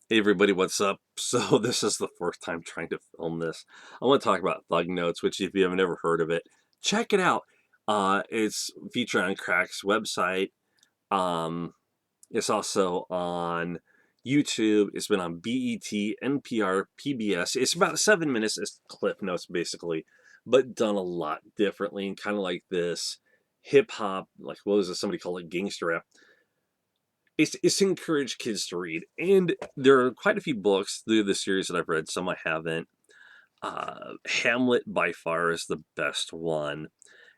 Hey everybody, what's up? So this is the fourth time trying to film this. I want to talk about Thug Notes, which if you have never heard of it, check it out. It's featured on Crack's website. Um, it's also on YouTube. It's been on BET, NPR, PBS. It's about 7 minutes. It's Cliff Notes basically, but done a lot differently and kind of like this hip hop, like what was it? Somebody called it gangster rap. It's to encourage kids to read, and there are quite a few books through the series that I've read. Some I haven't. Hamlet by far is the best one,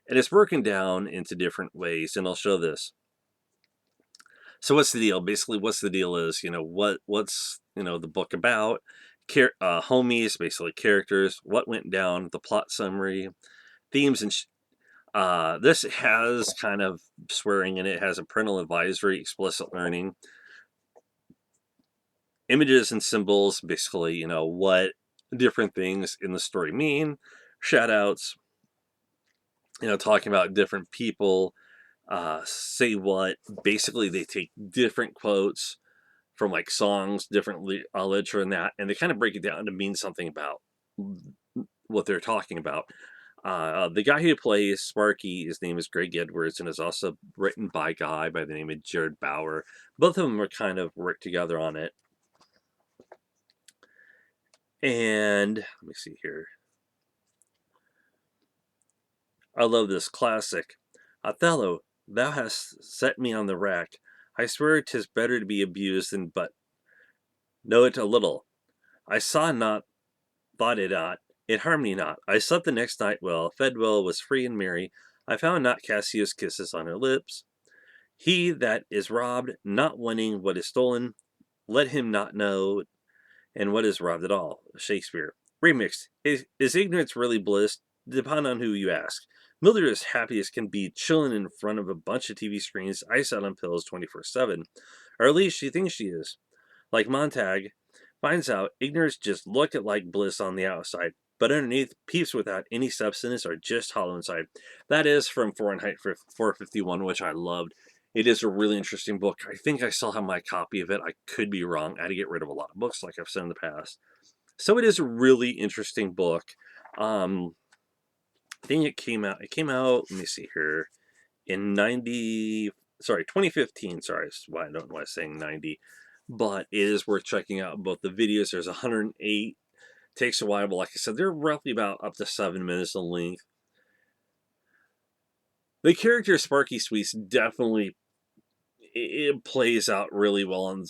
and it's broken down into different ways. And I'll show this. So what's the deal? Basically, what's the deal is what's the book about? Homies, basically characters. What went down? The plot summary, themes, and this has kind of swearing in it. Has a parental advisory, explicit learning, images and symbols, basically, what different things in the story mean, shout outs, talking about different people, say what. Basically, they take different quotes from like songs, different literature, and that, and they kind of break it down to mean something about what they're talking about. The guy who plays Sparky, his name is Greg Edwards, and is also written by a guy by the name of Jared Bauer. Both of them are kind of worked together on it. And let me see here. I love this classic. Othello, thou hast set me on the rack. I swear 'tis better to be abused than but know it a little. I saw not, thought it not, it harmed me not. I slept the next night well, fed well, was free and merry. I found not Cassio's kisses on her lips. He that is robbed, not wanting what is stolen, let him not know, and what is robbed at all. Shakespeare. Remixed. Is ignorance really bliss? Depend on who you ask. Mildred is happy as can be, chilling in front of a bunch of TV screens, iced out on pills 24/7. Or at least she thinks she is. Like Montag, finds out ignorance just look at like bliss on the outside, but underneath, peeps without any substance are just hollow inside. That is from Fahrenheit 451, which I loved. It is a really interesting book. I think I still have my copy of it. I could be wrong. I had to get rid of a lot of books, like I've said in the past. So it is a really interesting book. Um, I think it came out. It came out. Let me see here in 2015. Sorry, why I don't know why I'm saying 90, but it is worth checking out. Both the videos. There's 108. Takes a while, but like I said, they're roughly about up to 7 minutes in length. The character Sparky Sweets definitely it plays out really well on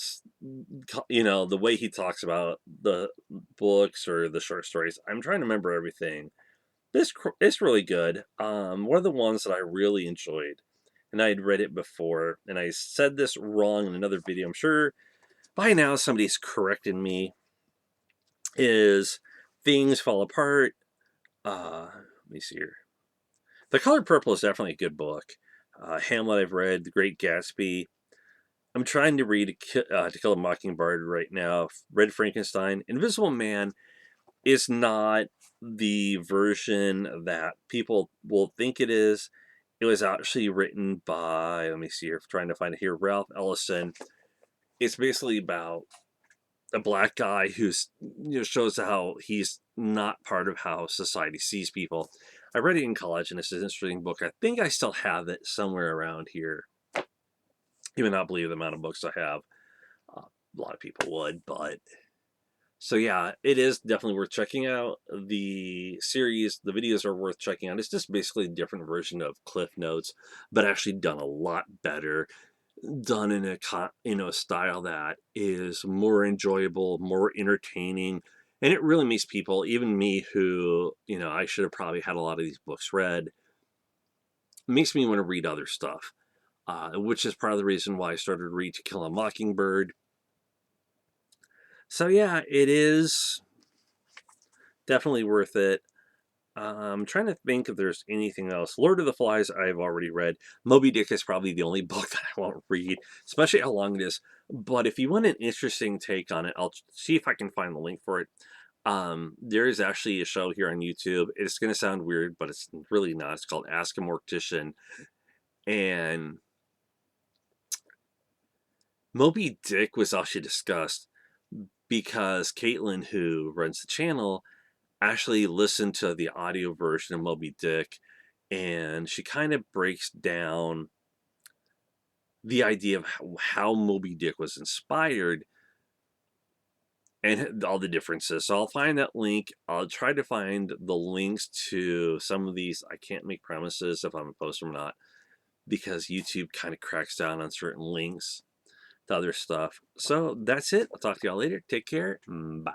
the way he talks about the books or the short stories. I'm trying to remember everything. This it's really good. One of the ones that I really enjoyed, and I had read it before, and I said this wrong in another video. I'm sure by now somebody's corrected me. Is Things Fall Apart. Let me see here. The Color Purple is definitely a good book. Hamlet I've read. The Great Gatsby. I'm trying to read To Kill a Mockingbird right now. Read Frankenstein. Invisible Man is not the version that people will think it is. It was actually written by, let me see here, trying to find it here, Ralph Ellison. It's basically about a black guy who's shows how he's not part of how society sees people. I read it in college, and it's an interesting book. I think I still have it somewhere around here. You would not believe the amount of books I have. A lot of people would, but so yeah, it is definitely worth checking out. The series, the videos are worth checking out. It's just basically a different version of Cliff Notes, but actually done a lot better. Done in a style that is more enjoyable, more entertaining, and it really makes people, even me, who I should have probably had a lot of these books read, makes me want to read other stuff. Which is part of the reason why I started to read To Kill a Mockingbird. So yeah, it is definitely worth it. I'm trying to think if there's anything else. Lord of the Flies, I've already read. Moby Dick is probably the only book that I won't read, especially how long it is. But if you want an interesting take on it, I'll see if I can find the link for it. There is actually a show here on YouTube. It's going to sound weird, but it's really not. It's called Ask a Mortician. And Moby Dick was actually discussed because Caitlin, who runs the channel, actually listened to the audio version of Moby Dick, and she kind of breaks down the idea of how Moby Dick was inspired and all the differences. So I'll find that link. I'll try to find the links to some of these. I can't make promises if I'm going to post them or not, because YouTube kind of cracks down on certain links to other stuff. So that's it. I'll talk to y'all later. Take care. Bye.